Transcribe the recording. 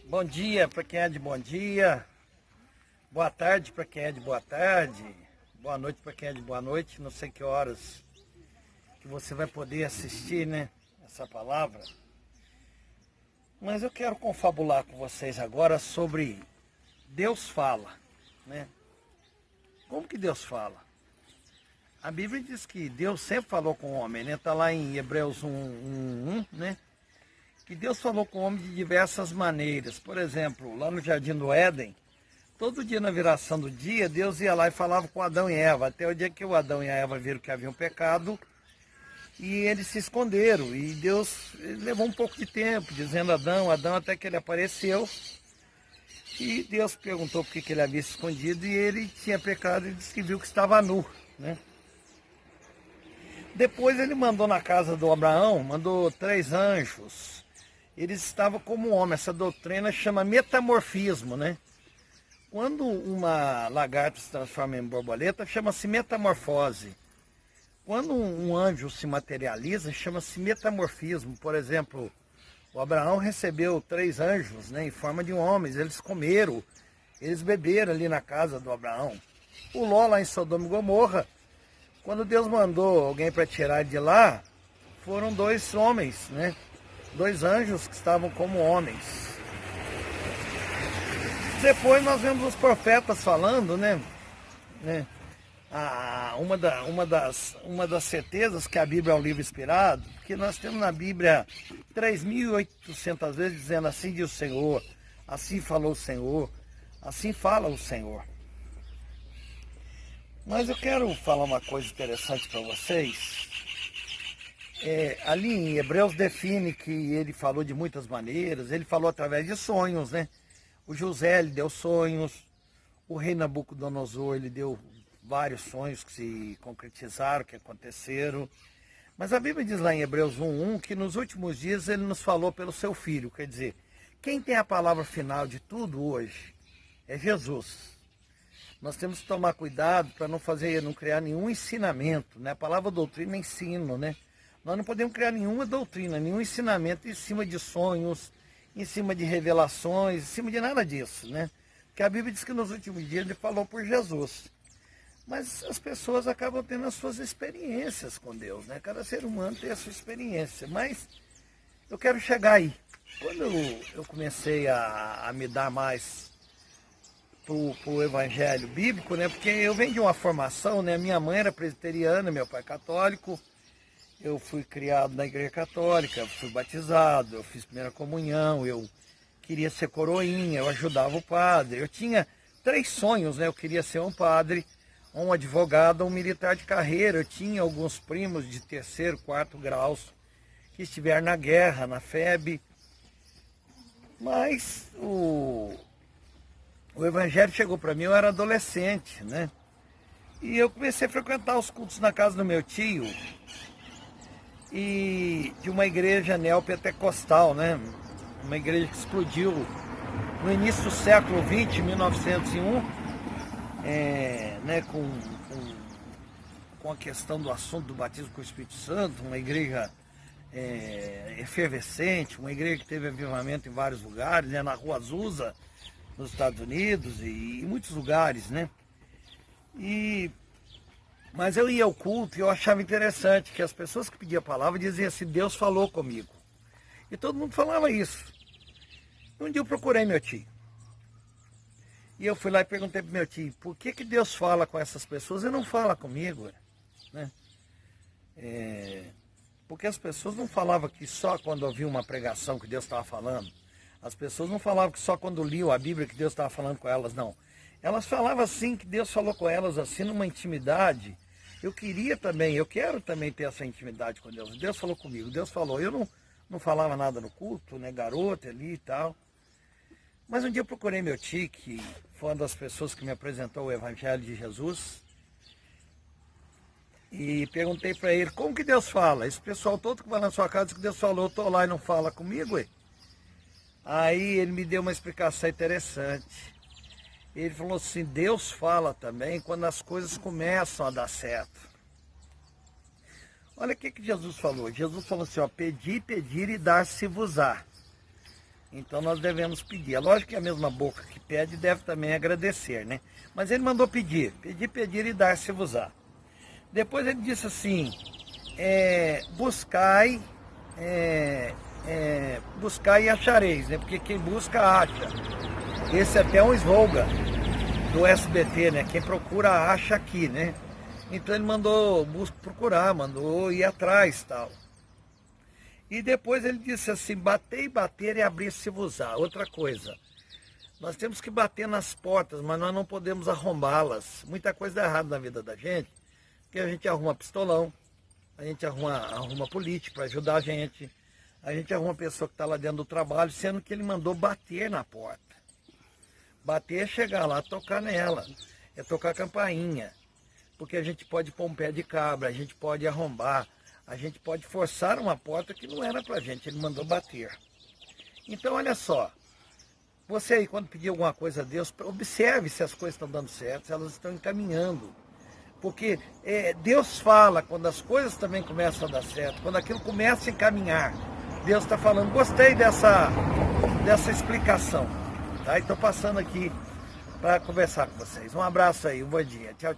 Bom dia para quem é de bom dia, boa tarde para quem é de boa tarde, boa noite para quem é de boa noite. Não sei que horas que você vai poder assistir, né, essa palavra. Mas eu quero confabular com vocês agora sobre Deus fala, né? Como que Deus fala? A Bíblia diz que Deus sempre falou com o homem, né? Está lá em Hebreus 1, né? Que Deus falou com o homem de diversas maneiras. Por exemplo, lá no Jardim do Éden, todo dia na viração do dia, Deus ia lá e falava com Adão e Eva, até o dia que o Adão e a Eva viram que havia um pecado, e eles se esconderam. E Deus levou um pouco de tempo, dizendo Adão, até que ele apareceu. E Deus perguntou por que ele havia se escondido, e ele tinha pecado e disse que viu que estava nu, né? Depois ele mandou na casa do Abraão, mandou 3 anjos. Eles estavam como homem. Essa doutrina chama metamorfismo, né? Quando uma lagarta se transforma em borboleta, chama-se metamorfose. Quando um anjo se materializa, chama-se metamorfismo. Por exemplo, o Abraão recebeu 3 anjos, né, em forma de homens. Eles comeram, eles beberam ali na casa do Abraão. O Ló, lá em Sodoma e Gomorra, quando Deus mandou alguém para tirar de lá, foram 2 homens, né? 2 anjos que estavam como homens. Depois nós vemos os profetas falando, né? Uma das certezas que a Bíblia é um livro inspirado, porque nós temos na Bíblia 3.800 vezes dizendo assim diz o Senhor, assim falou o Senhor, assim fala o Senhor. Mas eu quero falar uma coisa interessante para vocês. Ali em Hebreus define que ele falou de muitas maneiras, ele falou através de sonhos, né? O José, ele deu sonhos, o rei Nabucodonosor, ele deu vários sonhos que se concretizaram, que aconteceram. Mas a Bíblia diz lá em Hebreus 1:1 que nos últimos dias ele nos falou pelo seu Filho, quer dizer, quem tem a palavra final de tudo hoje é Jesus. Nós temos que tomar cuidado para não criar nenhum ensinamento, né? A palavra doutrina é ensino, né? Nós não podemos criar nenhuma doutrina, nenhum ensinamento em cima de sonhos, em cima de revelações, em cima de nada disso, né? Porque a Bíblia diz que nos últimos dias ele falou por Jesus. Mas as pessoas acabam tendo as suas experiências com Deus, né? Cada ser humano tem a sua experiência. Mas eu quero chegar aí. Quando eu comecei a me dar mais pro evangelho bíblico, né? Porque eu venho de uma formação, né? Minha mãe era presbiteriana, meu pai católico. Eu fui criado na igreja católica, fui batizado, eu fiz primeira comunhão, eu queria ser coroinha, eu ajudava o padre. Eu tinha 3 sonhos, né? Eu queria ser um padre, um advogado, um militar de carreira. Eu tinha alguns primos de 3º, 4º graus que estiveram na guerra, na FEB. Mas o evangelho chegou para mim, eu era adolescente, né? E eu comecei a frequentar os cultos na casa do meu tio, e de uma igreja neopentecostal, né? Uma igreja que explodiu no início do século XX, 1901, né? Com a questão do assunto do batismo com o Espírito Santo, uma igreja efervescente, uma igreja que teve avivamento em vários lugares, né? Na Rua Azusa, nos Estados Unidos e em muitos lugares, né? Mas eu ia ao culto e eu achava interessante que as pessoas que pediam a palavra diziam assim, Deus falou comigo. E todo mundo falava isso. Um dia eu procurei meu tio. E eu fui lá e perguntei para meu tio, por que Deus fala com essas pessoas e não fala comigo? Né? Porque as pessoas não falavam que só quando ouviam uma pregação que Deus estava falando. As pessoas não falavam que só quando liam a Bíblia que Deus estava falando com elas, não. Elas falavam assim, que Deus falou com elas assim, numa intimidade. Eu quero também ter essa intimidade com Deus. Deus falou comigo, Deus falou. Eu não falava nada no culto, né, garota ali e tal. Mas um dia eu procurei meu tio, que foi uma das pessoas que me apresentou o Evangelho de Jesus. E perguntei para ele, como que Deus fala? Esse pessoal todo que vai na sua casa diz que Deus falou, eu estou lá e não fala comigo, ué? Aí ele me deu uma explicação interessante. Ele falou assim, Deus fala também quando as coisas começam a dar certo. Olha o que Jesus falou. Jesus falou assim, ó, pedir, pedir e dar-se-vos-á. Então nós devemos pedir. É lógico que a mesma boca que pede deve também agradecer, né? Mas ele mandou pedir, pedir, pedir e dar-se-vos-á. Depois ele disse assim, buscai, buscai e achareis, né? Porque quem busca, acha. Esse é até um slogan do SBT, né? Quem procura, acha aqui, né? Então ele mandou procurar, mandou ir atrás e tal. E depois ele disse assim, bater e bater e abrir-se-vos-á. Outra coisa, nós temos que bater nas portas, mas nós não podemos arrombá-las. Muita coisa dá errado na vida da gente, porque a gente arruma pistolão, a gente arruma político para ajudar a gente arruma pessoa que está lá dentro do trabalho, sendo que ele mandou bater na porta. Bater é chegar lá, tocar nela, é tocar a campainha, porque a gente pode pôr um pé de cabra, a gente pode arrombar, a gente pode forçar uma porta que não era pra gente, ele mandou bater. Então olha só, você aí quando pedir alguma coisa a Deus, observe se as coisas estão dando certo, se elas estão encaminhando. Porque Deus fala quando as coisas também começam a dar certo, quando aquilo começa a encaminhar. Deus está falando, gostei dessa explicação. Tá? Estou passando aqui para conversar com vocês. Um abraço aí, um bom dia. Tchau, tchau.